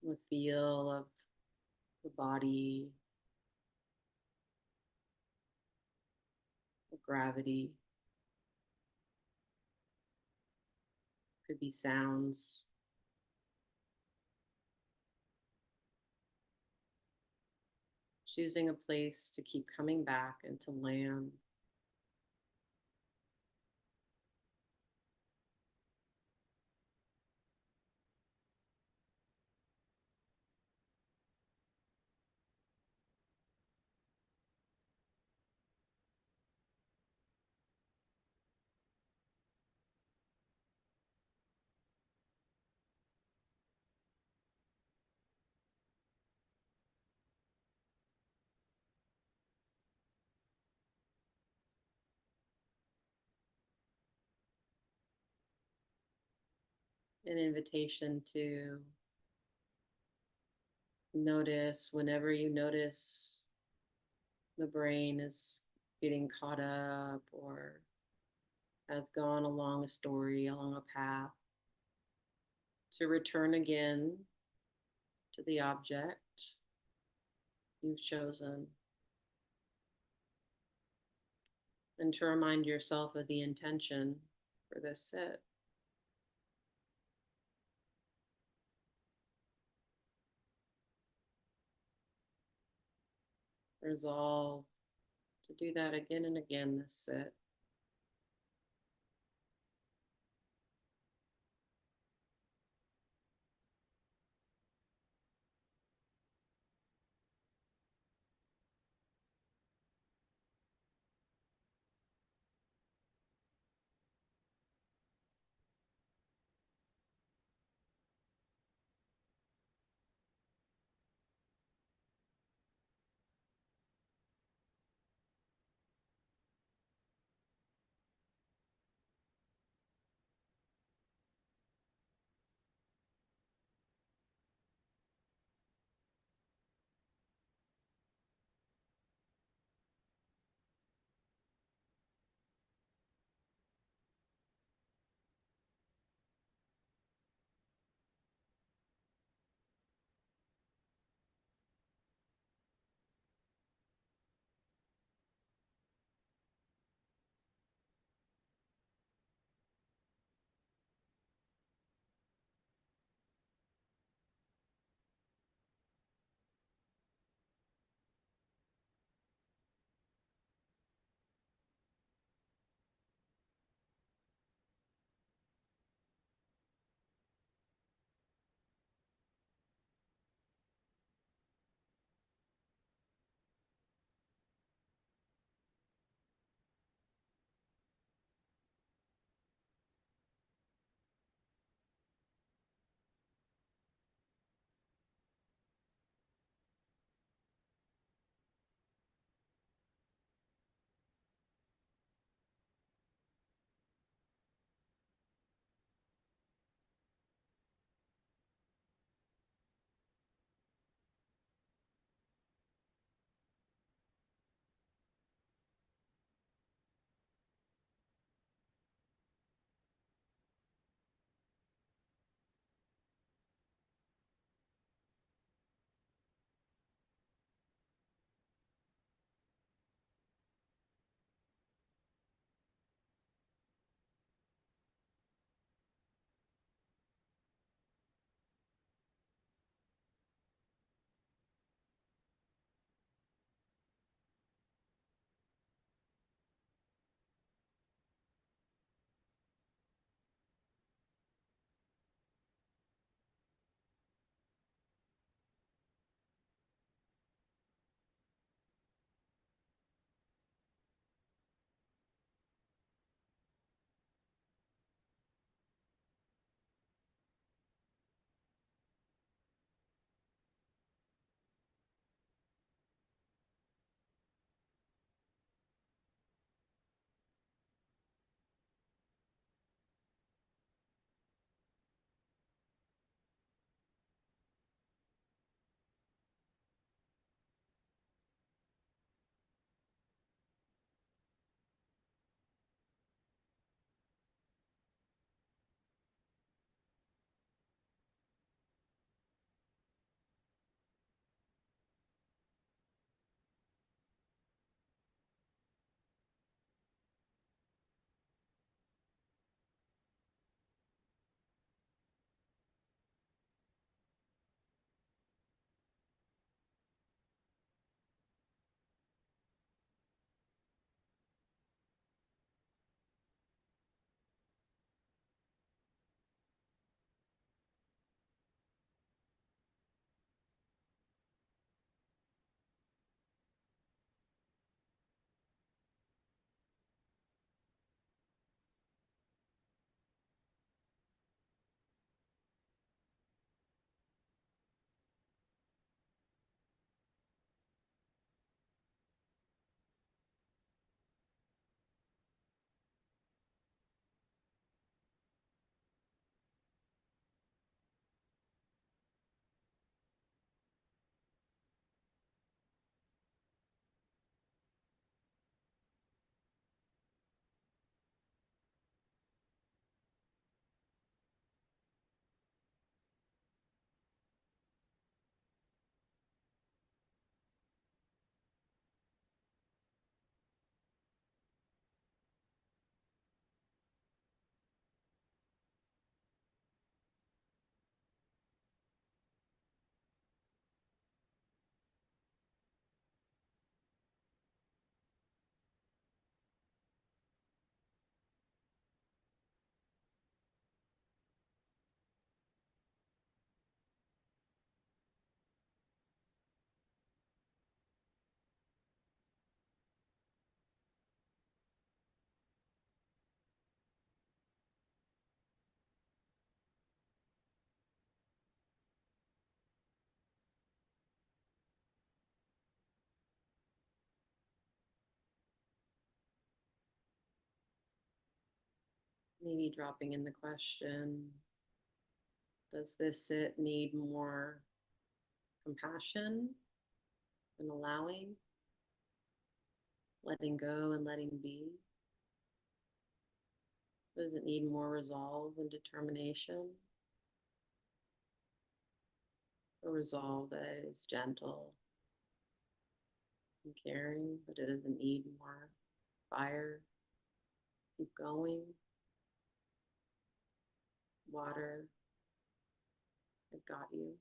the feel of the body, the gravity. Could be sounds. Choosing a place to keep coming back and to land. An invitation to notice whenever you notice the brain is getting caught up or has gone along a story, along a path, to return again to the object you've chosen and to remind yourself of the intention for this sit. Resolve to do that again and again this sit. maybe dropping in the question, does this sit need more compassion and allowing, letting go and letting be? Does it need more resolve and determination? A resolve that is gentle and caring, but it doesn't need more fire. Keep going. Water, it got you.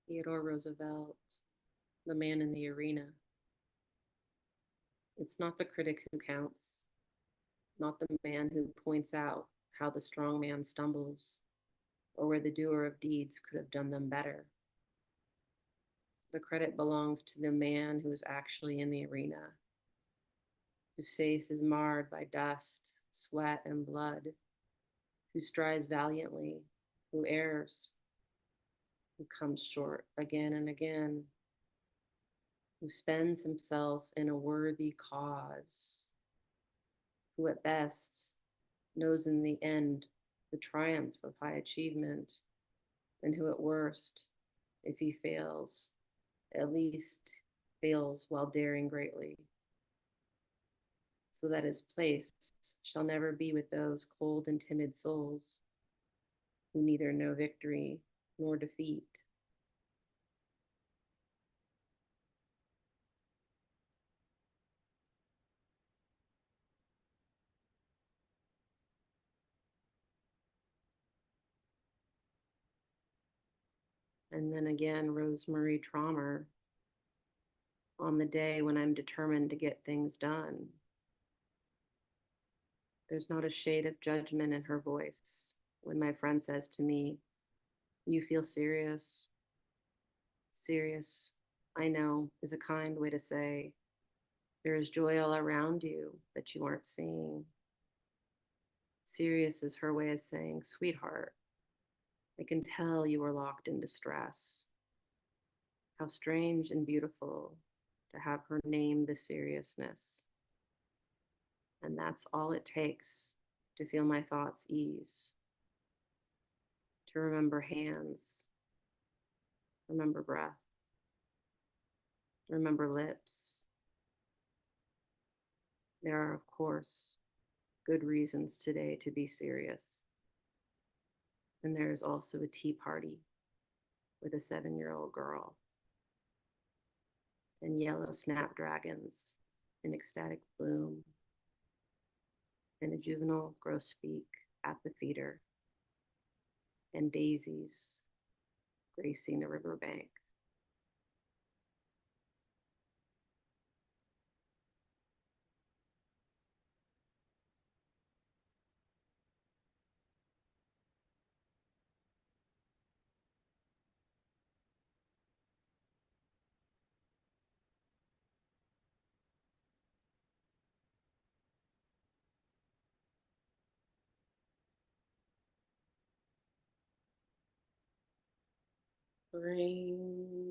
Theodore Roosevelt, the man in the arena. It's not the critic who counts, not the man who points out how the strong man stumbles, or where the doer of deeds could have done them better. The credit belongs to the man who is actually in the arena, whose face is marred by dust, sweat, and blood, who strives valiantly, who errs, who comes short again and again, who spends himself in a worthy cause, who at best knows in the end the triumph of high achievement, and who at worst, if he fails, at least fails while daring greatly, so that his place shall never be with those cold and timid souls who neither know victory nor defeat. And then again, Rosemary Traumer, on the day when I'm determined to get things done. There's not a shade of judgment in her voice when my friend says to me, "You feel serious." Serious, I know, is a kind way to say, there is joy all around you that you aren't seeing. Serious is her way of saying, "Sweetheart, I can tell you are locked in distress." How strange and beautiful to have her name the seriousness. And that's all it takes to feel my thoughts ease. To remember hands, remember breath, remember lips. There are, of course, good reasons today to be serious. And there is also a tea party with a 7-year-old girl and yellow snapdragons in ecstatic bloom and a juvenile grosbeak at the feeder and daisies gracing the riverbank. Bring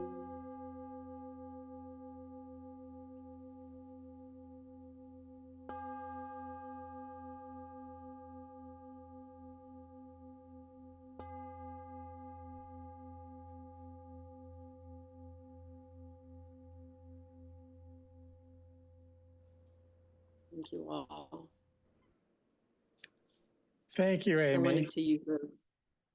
Thank you all. Thank you, I Amy. wanted to use those.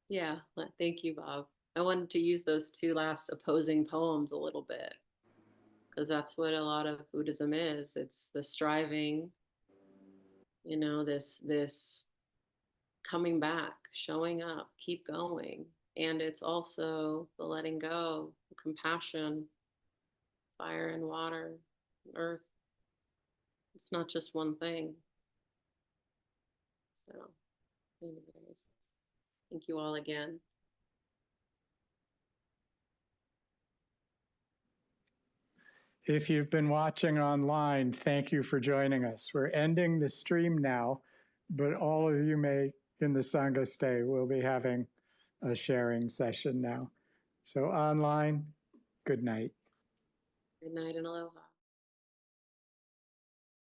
Yeah, thank you, Bob. I wanted to use those two last opposing poems a little bit because that's what a lot of Buddhism is. It's the striving, you know, this coming back, showing up, keep going. And it's also the letting go, the compassion, fire and water, earth. It's not just one thing. So, anyways, thank you all again. If you've been watching online, thank you for joining us. We're ending the stream now, but all of you may in the Sangha stay. We'll be having a sharing session now. So online, good night. Good night and aloha.